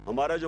ہمارا جو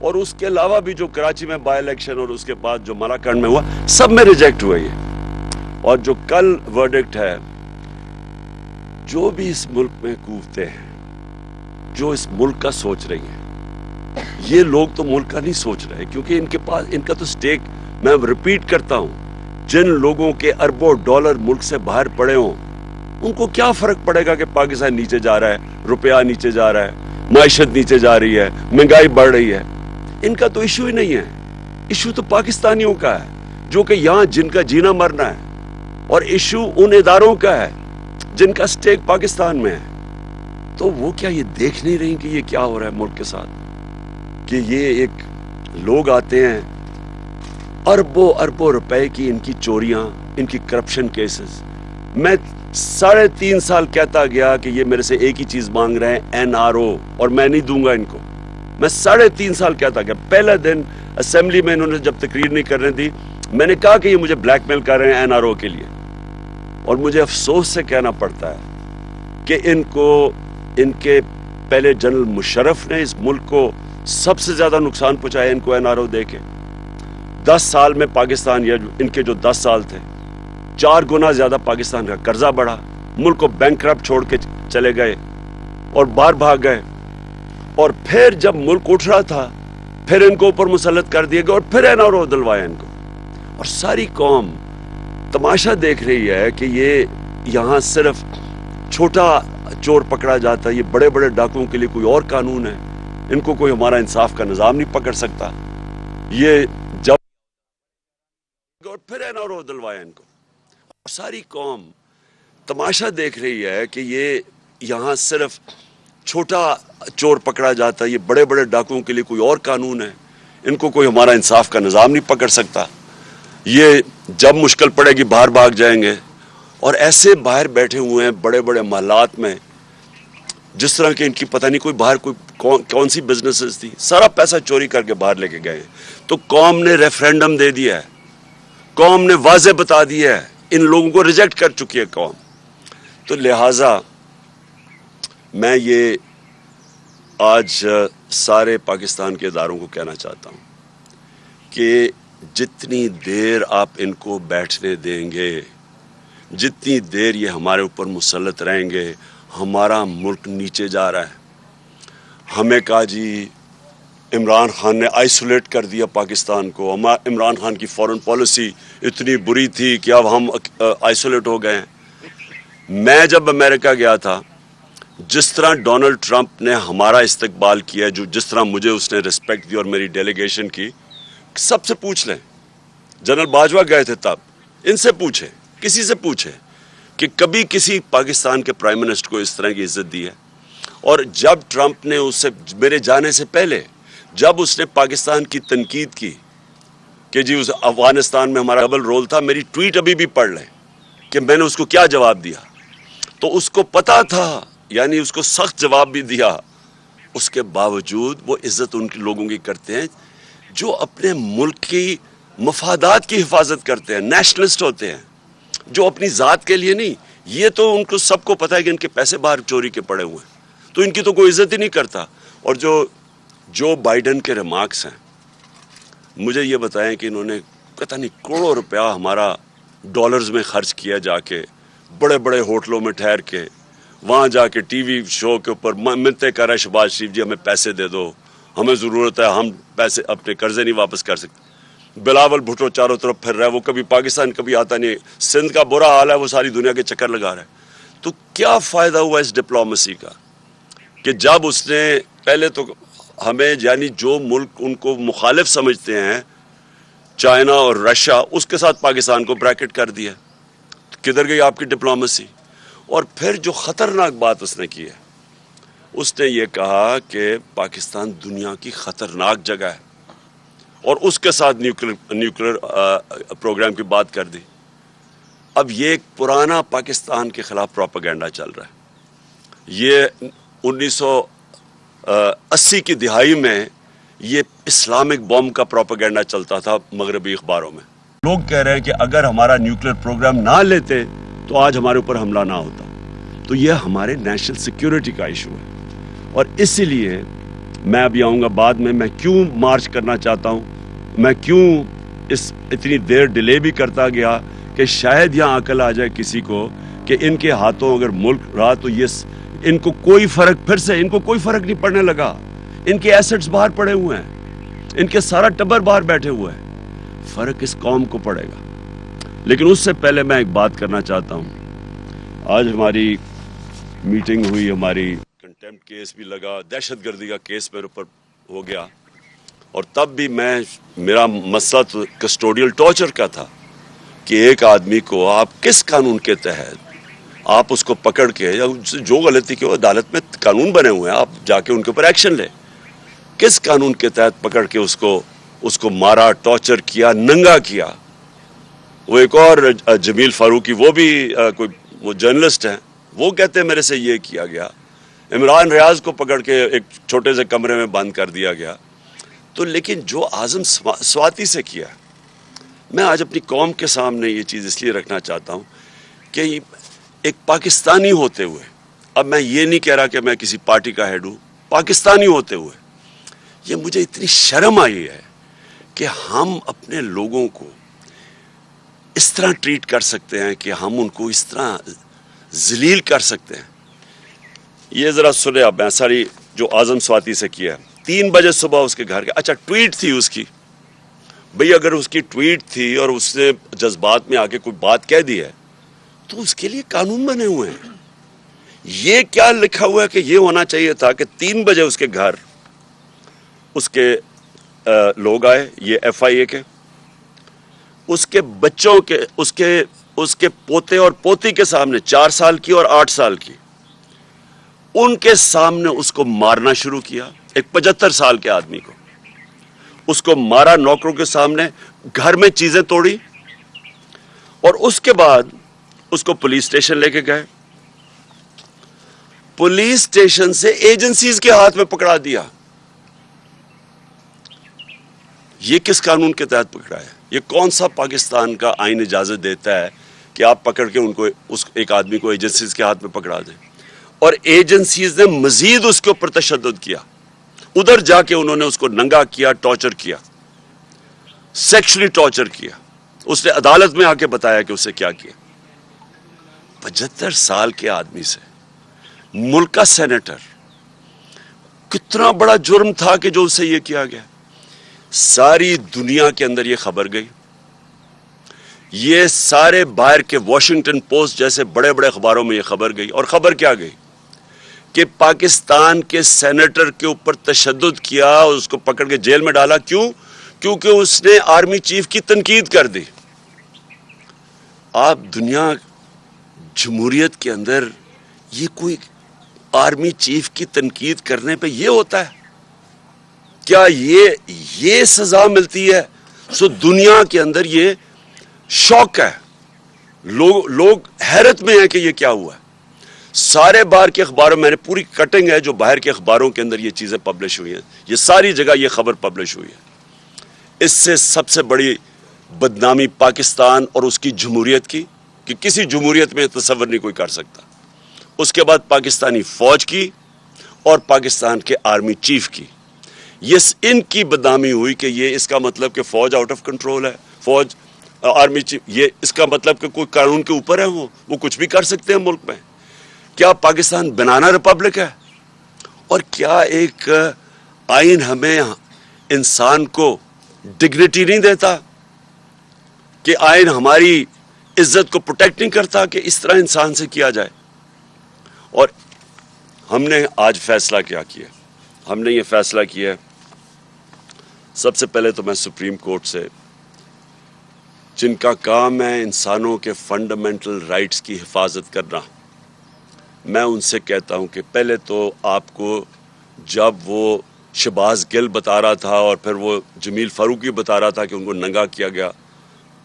اور اس کے علاوہ بھی جو کراچی میں بائی الیکشن اور اس کے بعد جو ملاکنڈ میں ہوا سب میں ریجیکٹ ہوئے یہ. اور جو کل ورڈکٹ ہے جو بھی اس ملک میں قوتیں ہیں جو اس ملک کا سوچ رہی ہیں یہ لوگ تو ملک کا نہیں سوچ رہے کیونکہ ان کے پاس ان کا تو سٹیک میں ریپیٹ کرتا ہوں جن لوگوں کے اربوں ڈالر ملک سے باہر پڑے ہوں ان کو کیا فرق پڑے گا کہ پاکستان نیچے جا رہا ہے روپیہ نیچے جا رہا ہے معیشت نیچے جا رہی ہے مہنگائی بڑھ رہی ہے. ان کا تو ایشو ہی نہیں ہے. ایشو تو پاکستانیوں کا ہے جو کہ یہاں جن کا جینا مرنا ہے اور ایشو ان اداروں کا ہے جن کا سٹیک پاکستان میں ہے. تو وہ کیا یہ دیکھ نہیں رہی کہ یہ کیا ہو رہا ہے ملک کے ساتھ کہ یہ ایک لوگ آتے ہیں اربوں اربوں روپے کی ان کی چوریاں ان کی کرپشن کیسز. میں 3.5 سال کہتا گیا کہ یہ میرے سے ایک ہی چیز مانگ رہے ہیں NRO اور میں نہیں دوں گا ان کو. میں 3.5 سال کہتا گیا. پہلا دن اسمبلی میں انہوں نے جب تقریر نہیں کرنے دی میں نے کہا کہ یہ مجھے بلیک میل کر رہے ہیں NRO کے لیے. اور مجھے افسوس سے کہنا پڑتا ہے کہ ان کو ان کے پہلے جنرل مشرف نے اس ملک کو سب سے زیادہ نقصان پہنچایا ان کو NRO دے کے. 10 سال میں پاکستان یا ان کے جو 10 سال تھے 4 گنا زیادہ پاکستان کا قرضہ بڑھا. ملک کو بینکرپٹ چھوڑ کے چلے گئے اور باہر بھاگ گئے. اور پھر جب ملک اٹھ رہا تھا پھر ان کو اوپر مسلط کر دیے گئے اور پھر NRO دلوایا ان کو. اور ساری قوم تماشا دیکھ رہی ہے کہ یہ یہاں صرف چھوٹا چور پکڑا جاتا ہے. یہ بڑے بڑے ڈاکوؤں کے لیے کوئی اور قانون ہے. ان کو کوئی ہمارا انصاف کا نظام نہیں پکڑ سکتا. یہ جب اور پھر NRO دلوایا ان کو. ساری قوم تماشا دیکھ رہی ہے کہ یہ یہاں صرف چھوٹا چور پکڑا جاتا ہے. یہ بڑے بڑے ڈاکوؤں کے لیے کوئی اور قانون ہے. ان کو کوئی ہمارا انصاف کا نظام نہیں پکڑ سکتا. یہ جب مشکل پڑے گی باہر بھاگ جائیں گے. اور ایسے باہر بیٹھے ہوئے ہیں بڑے بڑے محلات میں جس طرح کہ ان کی پتہ نہیں کوئی باہر کوئی کون سی بزنسز تھی. سارا پیسہ چوری کر کے باہر لے کے گئے. تو قوم نے ریفرینڈم دے دیا ہے. قوم نے واضح بتا دیا ہے. ان لوگوں کو ریجیکٹ کر چکی ہے قوم. تو لہٰذا میں یہ آج سارے پاکستان کے اداروں کو کہنا چاہتا ہوں کہ جتنی دیر آپ ان کو بیٹھنے دیں گے جتنی دیر یہ ہمارے اوپر مسلط رہیں گے ہمارا ملک نیچے جا رہا ہے. ہمیں کہا جی عمران خان نے آئسولیٹ کر دیا پاکستان کو. عمران خان کی فورن پالیسی اتنی بری تھی کہ اب ہم آئسولیٹ ہو گئے ہیں. میں جب امریکہ گیا تھا جس طرح ڈونلڈ ٹرمپ نے ہمارا استقبال کیا جس طرح مجھے اس نے رسپیکٹ دی اور میری ڈیلیگیشن کی سب سے پوچھ لیں. جنرل باجوہ گئے تھے تب. ان سے پوچھیں کسی سے پوچھیں کہ کبھی کسی پاکستان کے پرائم منسٹر کو اس طرح کی عزت دی ہے. اور جب ٹرمپ نے اس سے میرے جانے سے پہلے جب اس نے پاکستان کی تنقید کی کہ جی اس افغانستان میں ہمارا ڈبل رول تھا میری ٹویٹ ابھی بھی پڑھ لیں کہ میں نے اس کو کیا جواب دیا. تو اس کو پتا تھا یعنی اس کو سخت جواب بھی دیا. اس کے باوجود وہ عزت ان کے لوگوں کی کرتے ہیں جو اپنے ملک کی مفادات کی حفاظت کرتے ہیں. نیشنلسٹ ہوتے ہیں جو اپنی ذات کے لیے نہیں. یہ تو ان کو سب کو پتا ہے کہ ان کے پیسے باہر چوری کے پڑے ہوئے ہیں تو ان کی تو کوئی عزت ہی نہیں کرتا. اور جو بائیڈن کے ریمارکس ہیں مجھے یہ بتائیں کہ انہوں نے پتہ نہیں کروڑوں روپیہ ہمارا ڈالرز میں خرچ کیا جا کے بڑے بڑے ہوٹلوں میں ٹھہر کے وہاں جا کے ٹی وی شو کے اوپر منتیں کر رہے ہیں شہباز شریف جی ہمیں پیسے دے دو ہمیں ضرورت ہے ہم پیسے اپنے قرضے نہیں واپس کر سکتے. بلاول بھٹو چاروں طرف پھر رہا ہے وہ کبھی پاکستان کبھی آتا نہیں. سندھ کا برا حال ہے وہ ساری دنیا کے چکر لگا رہا ہے. تو کیا فائدہ ہوا اس ڈپلومیسی کا کہ جب اس نے پہلے تو ہمیں یعنی جو ملک ان کو مخالف سمجھتے ہیں چائنا اور رشیا اس کے ساتھ پاکستان کو بریکٹ کر دیا. کدھر گئی آپ کی ڈپلومیسی. اور پھر جو خطرناک بات اس نے کی ہے اس نے یہ کہا کہ پاکستان دنیا کی خطرناک جگہ ہے اور اس کے ساتھ نیوکلیر پروگرام کی بات کر دی. اب یہ ایک پرانا پاکستان کے خلاف پروپیگنڈا چل رہا ہے. یہ 1980 کی دہائی میں یہ اسلامک بوم کا پروپیگنڈا چلتا تھا مغربی اخباروں میں. لوگ کہہ رہے ہیں کہ اگر ہمارا نیوکلیر پروگرام نہ لیتے تو آج ہمارے اوپر حملہ نہ ہوتا. تو یہ ہمارے نیشنل سیکیورٹی کا ایشو ہے. اور اسی لیے میں ابھی آؤں گا بعد میں کیوں مارچ کرنا چاہتا ہوں, میں کیوں اتنی دیر ڈیلے بھی کرتا گیا, کہ شاید یہاں عقل آ جائے کسی کو کہ ان کے ہاتھوں اگر ملک رہا تو یہ ان کو کوئی فرق, پھر سے ان کو کوئی فرق نہیں پڑنے لگا. ان کے ایسٹس باہر پڑے ہوئے ہیں, ان کے سارا ٹبر باہر بیٹھے ہوئے ہیں, فرق اس قوم کو پڑے گا. لیکن اس سے پہلے میں ایک بات کرنا چاہتا ہوں. آج ہماری میٹنگ ہوئی, ہماری کنٹیمپٹ کیس بھی لگا, دہشت گردی کا کیس میرے اوپر ہو گیا, اور تب بھی میرا مسئلہ تو کسٹوڈیل ٹارچر کا تھا کہ ایک آدمی کو آپ کس قانون کے تحت آپ اس کو پکڑ کے, یا جو غلطی کی عدالت میں قانون بنے ہوئے ہیں, آپ جا کے ان کے اوپر ایکشن لیں. کس قانون کے تحت پکڑ کے اس کو مارا, ٹارچر کیا, ننگا کیا. وہ ایک اور جمیل فاروقی, وہ بھی وہ جرنلسٹ ہیں, وہ کہتے ہیں میرے سے یہ کیا گیا. عمران ریاض کو پکڑ کے ایک چھوٹے سے کمرے میں بند کر دیا گیا. تو لیکن جو عازم سواتی سے کیا, میں آج اپنی قوم کے سامنے یہ چیز اس لیے رکھنا چاہتا ہوں کہ ایک پاکستانی ہوتے ہوئے, اب میں یہ نہیں کہہ رہا کہ میں کسی پارٹی کا ہیڈ ہوں, پاکستانی ہوتے ہوئے یہ مجھے اتنی شرم آئی ہے کہ ہم اپنے لوگوں کو اس طرح ٹریٹ کر سکتے ہیں, کہ ہم ان کو اس طرح ذلیل کر سکتے ہیں. یہ ذرا سنیں آپ, میں ساری جو اعظم سواتی سے کیا ہے, 3 بجے صبح اس کے گھر کے, اچھا ٹویٹ تھی اس کی, بھئی اگر اس کی ٹویٹ تھی اور اس نے جذبات میں آ کے کوئی بات کہہ دی ہے تو اس کے لیے قانون بنے ہوئے ہیں. یہ کیا لکھا ہوا ہے کہ یہ ہونا چاہیے تھا کہ 3 بجے اس کے گھر اس کے لوگ آئے, یہ ایف آئی اے کے, اس کے بچوں کے, اس کے پوتے اور پوتی کے سامنے, 4 سال کی اور 8 سال کی, ان کے سامنے اس کو مارنا شروع کیا. ایک 75 سال کے آدمی کو اس کو مارا, نوکروں کے سامنے, گھر میں چیزیں توڑی, اور اس کے بعد اس کو پولیس اسٹیشن لے کے گئے. پولیس اسٹیشن سے ایجنسیز کے ہاتھ میں پکڑا دیا. یہ کس قانون کے تحت پکڑا ہے؟ یہ کون سا پاکستان کا آئین اجازت دیتا ہے کہ آپ پکڑ کے ان کو ایک آدمی کو ایجنسیز کے ہاتھ میں پکڑا دیں؟ اور ایجنسیز نے مزید اس کے اوپر تشدد کیا. ادھر جا کے انہوں نے اس کو ننگا کیا, ٹارچر کیا, سیکشلی ٹارچر کیا. اس نے عدالت میں آ کے بتایا کہ اسے کیا کیا. 75 سال کے آدمی سے, ملک کا سینیٹر, کتنا بڑا جرم تھا کہ جو اسے یہ کیا گیا. ساری دنیا کے اندر یہ خبر گئی. یہ سارے باہر کے واشنگٹن پوسٹ جیسے بڑے بڑے اخباروں میں یہ خبر گئی. اور خبر کیا گئی کہ پاکستان کے سینیٹر کے اوپر تشدد کیا, اس کو پکڑ کے جیل میں ڈالا. کیوں؟ کیونکہ اس نے آرمی چیف کی تنقید کر دی. آپ دنیا جمہوریت کے اندر یہ کوئی آرمی چیف کی تنقید کرنے پہ یہ ہوتا ہے؟ کیا یہ سزا ملتی ہے؟ سو دنیا کے اندر یہ شوق ہے, لوگ حیرت میں ہیں کہ یہ کیا ہوا ہے. سارے باہر کے اخباروں, میں نے پوری کٹنگ ہے جو باہر کے اخباروں کے اندر یہ چیزیں پبلش ہوئی ہیں, یہ ساری جگہ یہ خبر پبلش ہوئی ہے. اس سے سب سے بڑی بدنامی پاکستان اور اس کی جمہوریت کی, کہ کسی جمہوریت میں تصور نہیں کوئی کر سکتا. اس کے بعد پاکستانی فوج کی اور پاکستان کے آرمی چیف کی, یہ ان کی بدنامی ہوئی کہ یہ اس کا مطلب کہ فوج آؤٹ آف کنٹرول ہے, فوج آرمی چیف, یہ اس کا مطلب کہ کوئی قانون کے اوپر ہے, وہ کچھ بھی کر سکتے ہیں ملک میں. کیا پاکستان بنانا ریپبلک ہے؟ اور کیا ایک آئین ہمیں انسان کو ڈگنیٹی نہیں دیتا؟ کہ آئین ہماری عزت کو پروٹیکٹ نہیں کرتا کہ اس طرح انسان سے کیا جائے؟ اور ہم نے آج فیصلہ کیا کیا؟ ہم نے یہ فیصلہ کیا, سب سے پہلے تو میں سپریم کورٹ سے, جن کا کام ہے انسانوں کے فنڈامنٹل رائٹس کی حفاظت کرنا, میں ان سے کہتا ہوں کہ پہلے تو آپ کو جب وہ شہباز گل بتا رہا تھا اور پھر وہ جمیل فاروقی بتا رہا تھا کہ ان کو ننگا کیا گیا,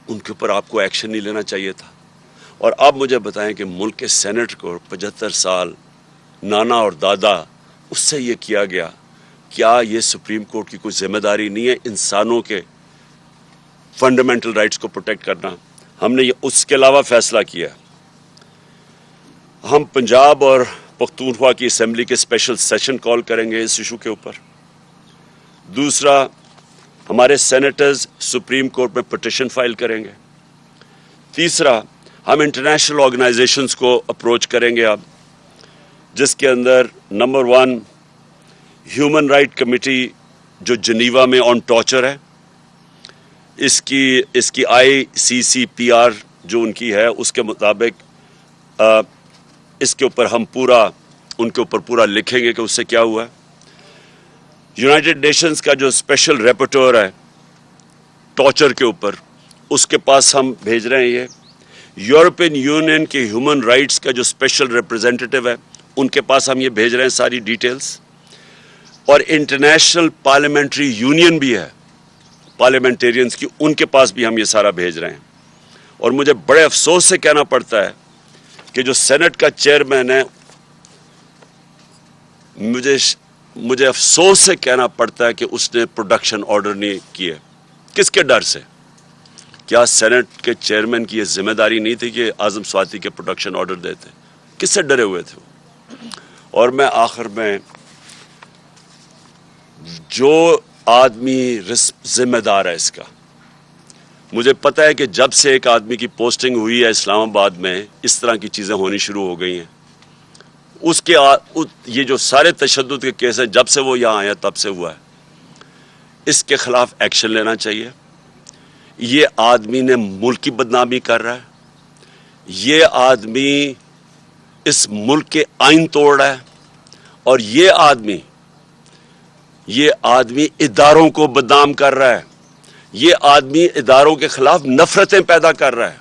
ان کے اوپر آپ کو ایکشن نہیں لینا چاہیے تھا. اور آپ مجھے بتائیں کہ ملک کے سینٹ کو 75 سال نانا اور دادا, اس سے یہ کیا گیا, کیا یہ سپریم کورٹ کی کوئی ذمہ داری نہیں ہے انسانوں کے فنڈامنٹل رائٹس کو پروٹیکٹ کرنا؟ ہم نے یہ اس کے علاوہ فیصلہ کیا, ہم ہم پنجاب اور پختونخوا کی اسمبلی کے اسپیشل سیشن کال کریں گے اس ایشو کے اوپر. دوسرا, ہمارے سینیٹرز سپریم کورٹ میں پٹیشن فائل کریں گے. تیسرا, ہم انٹرنیشنل آرگنائزیشنز کو اپروچ کریں گے اب, جس کے اندر نمبر 1 ہیومن رائٹ کمیٹی جو جنیوا میں آن ٹارچر ہے, اس کی ICCPR جو ان کی ہے, اس کے مطابق اس کے اوپر ہم ان کے اوپر پورا لکھیں گے کہ اس سے کیا ہوا ہے. یونائٹڈ نیشنز کا جو اسپیشل ریپورٹر ہے ٹارچر کے اوپر, اس کے پاس ہم بھیج رہے ہیں یہ. یورپین یونین کے ہیومن رائٹس کا جو اسپیشل ریپرزینٹیٹیو ہے, ان کے پاس ہم یہ بھیج رہے ہیں ساری ڈیٹیلز. اور انٹرنیشنل پارلیمنٹری یونین بھی ہے پارلیمنٹیرینز کی, ان کے پاس بھی ہم یہ سارا بھیج رہے ہیں. اور مجھے بڑے افسوس سے کہنا پڑتا ہے کہ جو سینٹ کا چیئرمین ہے, مجھے افسوس سے کہنا پڑتا ہے کہ اس نے پروڈکشن آرڈر نہیں کیے. کس کے ڈر سے؟ کیا سینٹ کے چیئرمین کی یہ ذمہ داری نہیں تھی کہ اعظم سواتی کے پروڈکشن آرڈر دیتے؟ کس سے ڈرے ہوئے تھے وہ؟ اور میں آخر میں, جو آدمی ذمہ دار ہے اس کا, مجھے پتہ ہے کہ جب سے ایک آدمی کی پوسٹنگ ہوئی ہے اسلام آباد میں, اس طرح کی چیزیں ہونی شروع ہو گئی ہیں. یہ جو سارے تشدد کے کیس ہیں, جب سے وہ یہاں آیا تب سے ہوا ہے. اس کے خلاف ایکشن لینا چاہیے. یہ آدمی نے ملک کی بدنامی کر رہا ہے, یہ آدمی اس ملک کے آئین توڑ رہا ہے, اور یہ آدمی اداروں کو بدنام کر رہا ہے. یہ آدمی اداروں کے خلاف نفرتیں پیدا کر رہا ہے.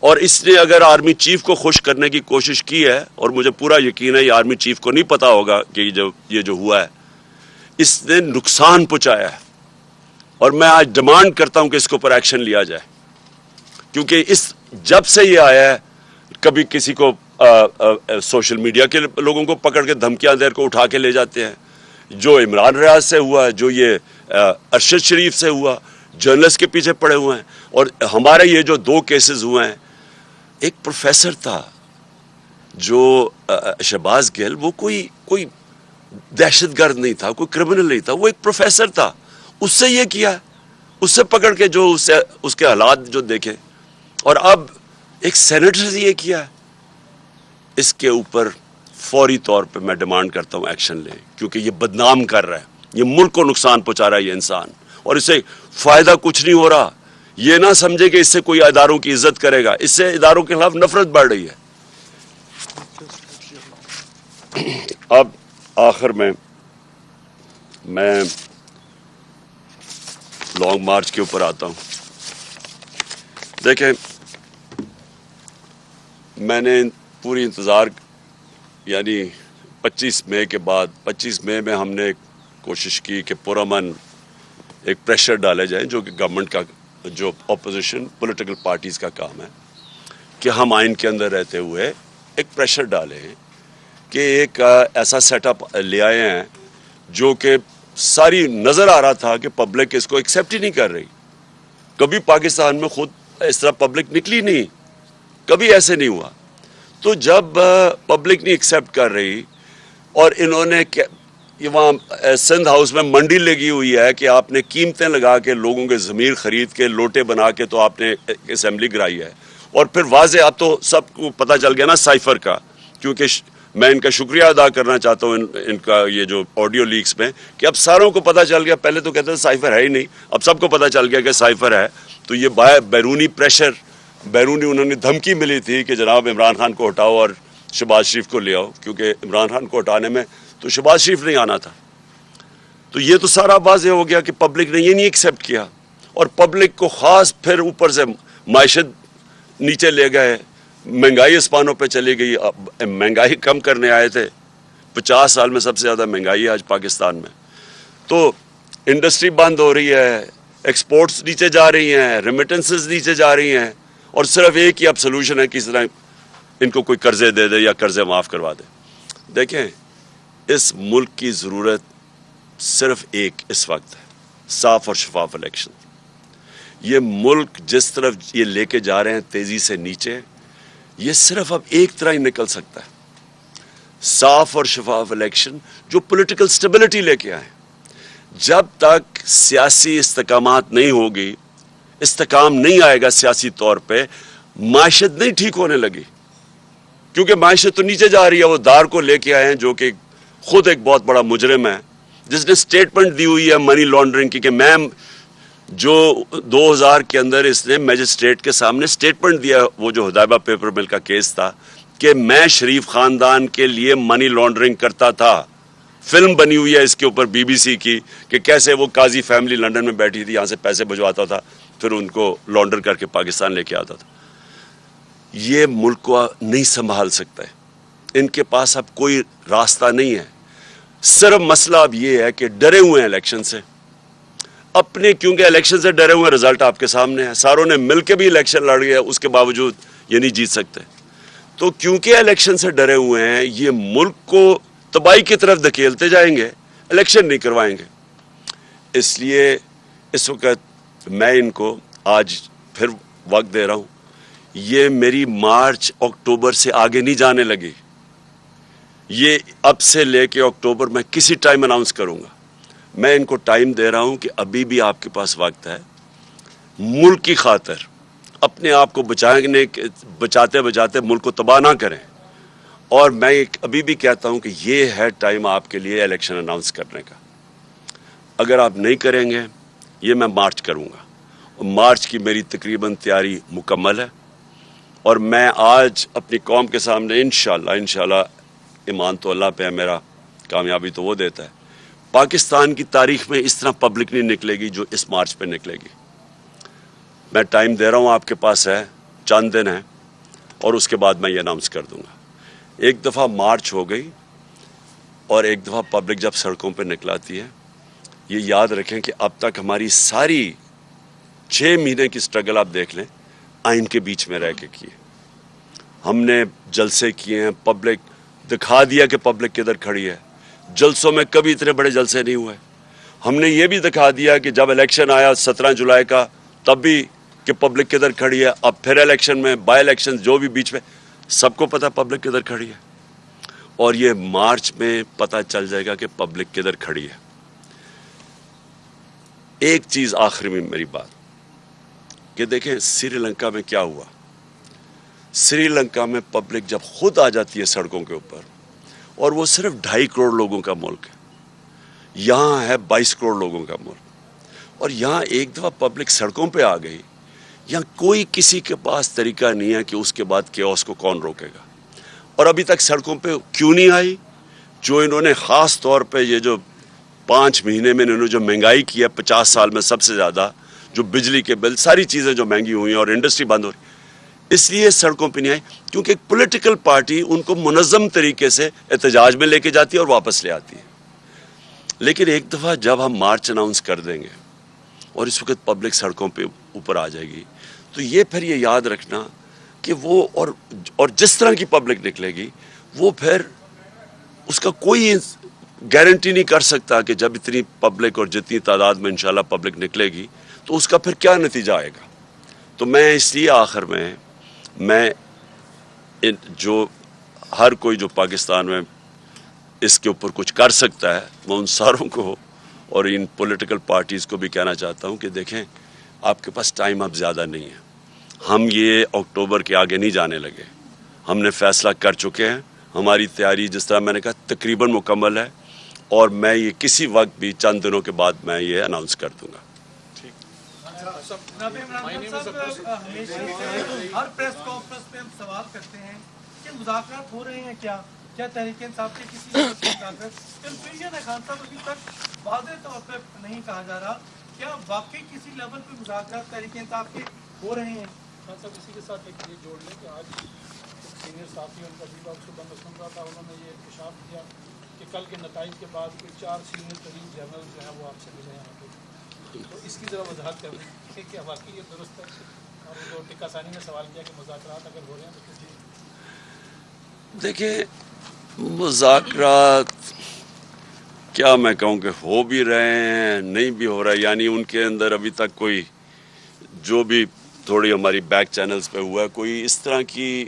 اور اس نے اگر آرمی چیف کو خوش کرنے کی کوشش کی ہے, اور مجھے پورا یقین ہے یہ آرمی چیف کو نہیں پتا ہوگا کہ یہ جو ہوا ہے, اس نے نقصان پہنچایا ہے. اور میں آج ڈیمانڈ کرتا ہوں کہ اس کے اوپر ایکشن لیا جائے, کیونکہ جب سے یہ آیا ہے, کبھی کسی کو سوشل میڈیا کے لوگوں کو پکڑ کے دھمکیاں دے کو اٹھا کے لے جاتے ہیں. جو عمران ریاض سے ہوا, جو یہ ارشد شریف سے ہوا, جرنلسٹ کے پیچھے پڑے ہوئے ہیں. اور ہمارے یہ جو 2 کیسز ہوئے ہیں, ایک پروفیسر تھا جو شہباز گل, وہ کوئی دہشت گرد نہیں تھا, کوئی کرمنل نہیں تھا, وہ ایک پروفیسر تھا. اس سے یہ کیا, اس سے پکڑ کے جو اس کے حالات جو دیکھے. اور اب ایک سینیٹر سے یہ کیا. اس کے اوپر فوری طور پہ میں ڈیمانڈ کرتا ہوں ایکشن لیں, کیونکہ یہ بدنام کر رہا ہے, یہ ملک کو نقصان پہنچا رہا ہے یہ انسان, اور اس سے فائدہ کچھ نہیں ہو رہا. یہ نہ سمجھے کہ اس سے کوئی اداروں کی عزت کرے گا, اس سے اداروں کے خلاف نفرت بڑھ رہی ہے. اب آخر میں لانگ مارچ کے اوپر آتا ہوں. دیکھیں, میں نے پوری انتظار, یعنی 25 مئی کے بعد, 25 مئی میں ہم نے کوشش کی کہ پرامن ایک پریشر ڈالے جائیں, جو کہ گورنمنٹ کا, جو اپوزیشن پولیٹیکل پارٹیز کا کام ہے, کہ ہم آئین کے اندر رہتے ہوئے ایک پریشر ڈالیں کہ ایک ایسا سیٹ اپ لے آئے ہیں جو کہ ساری نظر آ رہا تھا کہ پبلک اس کو ایکسیپٹ ہی نہیں کر رہی. کبھی پاکستان میں خود اس طرح پبلک نکلی نہیں, کبھی ایسے نہیں ہوا. تو جب پبلک نہیں ایکسیپٹ کر رہی, اور انہوں نے وہاں سندھ ہاؤس میں منڈی لگی ہوئی ہے کہ آپ نے قیمتیں لگا کے لوگوں کے ضمیر خرید کے لوٹے بنا کے تو آپ نے اسمبلی گرائی ہے. اور پھر واضح اب تو سب کو پتہ چل گیا نا سائفر کا, کیونکہ میں ان کا شکریہ ادا کرنا چاہتا ہوں ان کا یہ جو آڈیو لیکس میں, کہ اب ساروں کو پتہ چل گیا. پہلے تو کہتے تھے سائفر ہے ہی نہیں, اب سب کو پتہ چل گیا کہ سائفر ہے. تو یہ بیرونی پریشر, انہوں نے دھمکی ملی تھی کہ جناب عمران خان کو ہٹاؤ اور شہباز شریف کو لے آؤ, کیونکہ عمران خان کو ہٹانے میں تو شہباز شریف نہیں آنا تھا. تو یہ تو سارا واضح ہو گیا کہ پبلک نے یہ نہیں ایکسیپٹ کیا, اور پبلک کو خاص پھر اوپر سے معیشت نیچے لے گئے, مہنگائی اسپانوں پہ چلی گئی. مہنگائی کم کرنے آئے تھے, 50 سال میں سب سے زیادہ مہنگائی ہے آج پاکستان میں. تو انڈسٹری بند ہو رہی ہے, ایکسپورٹس نیچے جا رہی ہیں, ریمیٹنسز نیچے جا رہی ہیں, اور صرف ایک ہی اب سلوشن ہے کہ اس طرح ان کو کوئی قرضے دے دے یا قرضے معاف کروا دے. دیکھیں, اس ملک کی ضرورت صرف ایک اس وقت ہے, صاف اور شفاف الیکشن. یہ ملک جس طرف یہ لے کے جا رہے ہیں تیزی سے نیچے, یہ صرف اب ایک طرح ہی نکل سکتا ہے، صاف اور شفاف الیکشن جو پولیٹیکل سٹیبلٹی لے کے آئے. جب تک سیاسی استحکامات نہیں ہوگی، استحکام نہیں آئے گا سیاسی طور پہ، معیشت نہیں ٹھیک ہونے لگی. کیونکہ معیشت تو نیچے جا رہی ہے. وہ دار کو لے کے آئے ہیں جو کہ خود ایک بہت بڑا مجرم ہے، جس نے سٹیٹمنٹ دی ہوئی ہے منی لانڈرنگ کی، کہ میں جو 2000 کے اندر اس نے میجسٹریٹ کے سامنے سٹیٹمنٹ دیا، وہ جو ہدایبہ پیپر مل کا کیس تھا، کہ میں شریف خاندان کے لیے منی لانڈرنگ کرتا تھا. فلم بنی ہوئی ہے اس کے اوپر بی بی سی کی، کہ کیسے وہ قاضی فیملی لندن میں بیٹھی تھی، یہاں سے پیسے بھجواتا تھا، پھر ان کو لانڈر کر کے پاکستان لے کے آتا تھا. یہ ملک کو نہیں سنبھال سکتا ہے، ان کے پاس اب کوئی راستہ نہیں ہے. صرف مسئلہ اب یہ ہے کہ ڈرے ہوئے ہیں الیکشن سے اپنے، کیونکہ الیکشن سے ڈرے ہوئے ہیں. رزلٹ آپ کے سامنے ہے، ساروں نے مل کے بھی الیکشن لڑ گیا، اس کے باوجود یہ نہیں جیت سکتے. تو کیونکہ الیکشن سے ڈرے ہوئے ہیں، یہ ملک کو تباہی کی طرف دھکیلتے جائیں گے، الیکشن نہیں کروائیں گے. اس لیے اس وقت میں ان کو آج پھر وقت دے رہا ہوں. یہ میری مارچ اکتوبر سے آگے نہیں جانے لگی. یہ اب سے لے کے اکتوبر میں کسی ٹائم اناؤنس کروں گا. میں ان کو ٹائم دے رہا ہوں کہ ابھی بھی آپ کے پاس وقت ہے. ملک کی خاطر اپنے آپ کو بچاتے بچاتے ملک کو تباہ نہ کریں. اور میں ابھی بھی کہتا ہوں کہ یہ ہے ٹائم آپ کے لیے الیکشن اناؤنس کرنے کا. اگر آپ نہیں کریں گے، یہ میں مارچ کروں گا. اور مارچ کی میری تقریباً تیاری مکمل ہے. اور میں آج اپنی قوم کے سامنے انشاءاللہ ایمان تو اللہ پہ ہے میرا، کامیابی تو وہ دیتا ہے، پاکستان کی تاریخ میں اس طرح پبلک نہیں نکلے گی جو اس مارچ پہ نکلے گی. میں ٹائم دے رہا ہوں، آپ کے پاس ہے، چند دن ہیں، اور اس کے بعد میں یہ اناؤنس کر دوں گا. ایک دفعہ مارچ ہو گئی اور ایک دفعہ پبلک جب سڑکوں پہ نکلاتی ہے، یہ یاد رکھیں کہ اب تک ہماری ساری 6 مہینے کی سٹرگل آپ دیکھ لیں، آئین کے بیچ میں رہ کے کیے. ہم نے جلسے کیے ہیں، پبلک دکھا دیا کہ پبلک کدھر کھڑی ہے. جلسوں میں کبھی اتنے بڑے جلسے نہیں ہوئے. ہم نے یہ بھی دکھا دیا کہ جب الیکشن آیا 17 جولائی کا، تب بھی کہ پبلک کدھر کھڑی ہے. اب پھر الیکشن میں، بائی الیکشن جو بھی بیچ میں، سب کو پتہ پبلک کدھر کھڑی ہے. اور یہ مارچ میں پتہ چل جائے گا کہ پبلک کدھر کھڑی ہے. ایک چیز آخری میں میری بات کہ دیکھیں سری لنکا میں کیا ہوا. سری لنکا میں پبلک جب خود آ جاتی ہے سڑکوں کے اوپر، اور وہ صرف 2.5 کروڑ لوگوں کا ملک ہے، یہاں ہے 22 کروڑ لوگوں کا ملک، اور یہاں ایک دفعہ پبلک سڑکوں پہ آ گئی، یہاں کوئی کسی کے پاس طریقہ نہیں ہے کہ اس کے بعد کیوس کو کون روکے گا. اور ابھی تک سڑکوں پہ کیوں نہیں آئی؟ جو انہوں نے خاص طور پہ یہ جو 5 مہینے میں انہوں نے جو مہنگائی کی ہے 50 سال میں سب سے زیادہ، جو بجلی کے بل، ساری چیزیں جو مہنگی ہوئی ہیں اور انڈسٹری بند ہو رہی، اس لیے سڑکوں پہ نہیں آئی. کیونکہ ایک پولیٹیکل پارٹی ان کو منظم طریقے سے احتجاج میں لے کے جاتی ہے اور واپس لے آتی ہے. لیکن ایک دفعہ جب ہم مارچ اناؤنس کر دیں گے اور اس وقت پبلک سڑکوں پہ اوپر آ جائے گی، تو یہ پھر یہ یاد رکھنا کہ وہ اور جس طرح کی پبلک نکلے گی، وہ پھر اس کا کوئی گارنٹی نہیں کر سکتا کہ جب اتنی پبلک اور جتنی تعداد میں انشاءاللہ پبلک نکلے گی تو اس کا پھر کیا نتیجہ آئے گا. تو میں اس لیے آخر میں جو ہر کوئی جو پاکستان میں اس کے اوپر کچھ کر سکتا ہے، میں ان ساروں کو اور ان پولیٹیکل پارٹیز کو بھی کہنا چاہتا ہوں کہ دیکھیں آپ کے پاس ٹائم اب زیادہ نہیں ہے. ہم یہ اکتوبر کے آگے نہیں جانے لگے. ہم نے فیصلہ کر چکے ہیں. ہماری تیاری جس طرح میں نے کہا تقریباً مکمل ہے، اور میں یہ کسی وقت بھی چند دنوں کے بعد میں یہ اناؤنس کر دوں گا. ہر پریس کانفرنس میں ہم سوال کرتے ہیں کہ مذاکرات ہو رہے ہیں کیا تحریک انصاف کے کسی کنفیوژن ہے خان صاحب، ابھی تک واضح طور پہ نہیں کہا جا رہا. کیا واقعی کسی لیول پہ مذاکرات تحریک انصاف کے ہو رہے ہیں؟ خان صاحب اسی کے ساتھ ایک یہ جوڑ لیں کہ آج سینئر صحافی ان کا بھی آپ سے بند سن رہا تھا، انہوں نے یہ انکشاف کیا کہ کل کے نتائج کے بعد کوئی 4 سینئر ترین جرنل جو ہیں وہ آپ سے ملے ہیں. تو اس کی ذرا وضاحت کر دیں کہ کیا واقعی یہ درست ہے؟ اور جو ٹکا ثانی نے سوال کیا کہ مذاکرات اگر ہو رہے ہیں تو کس چیز؟ دیکھیں مذاکرات کیا میں کہوں کہ ہو بھی رہے ہیں، نہیں بھی ہو رہا ہے. یعنی ان کے اندر ابھی تک کوئی جو بھی تھوڑی ہماری بیک چینلز پہ ہوا ہے، کوئی اس طرح کی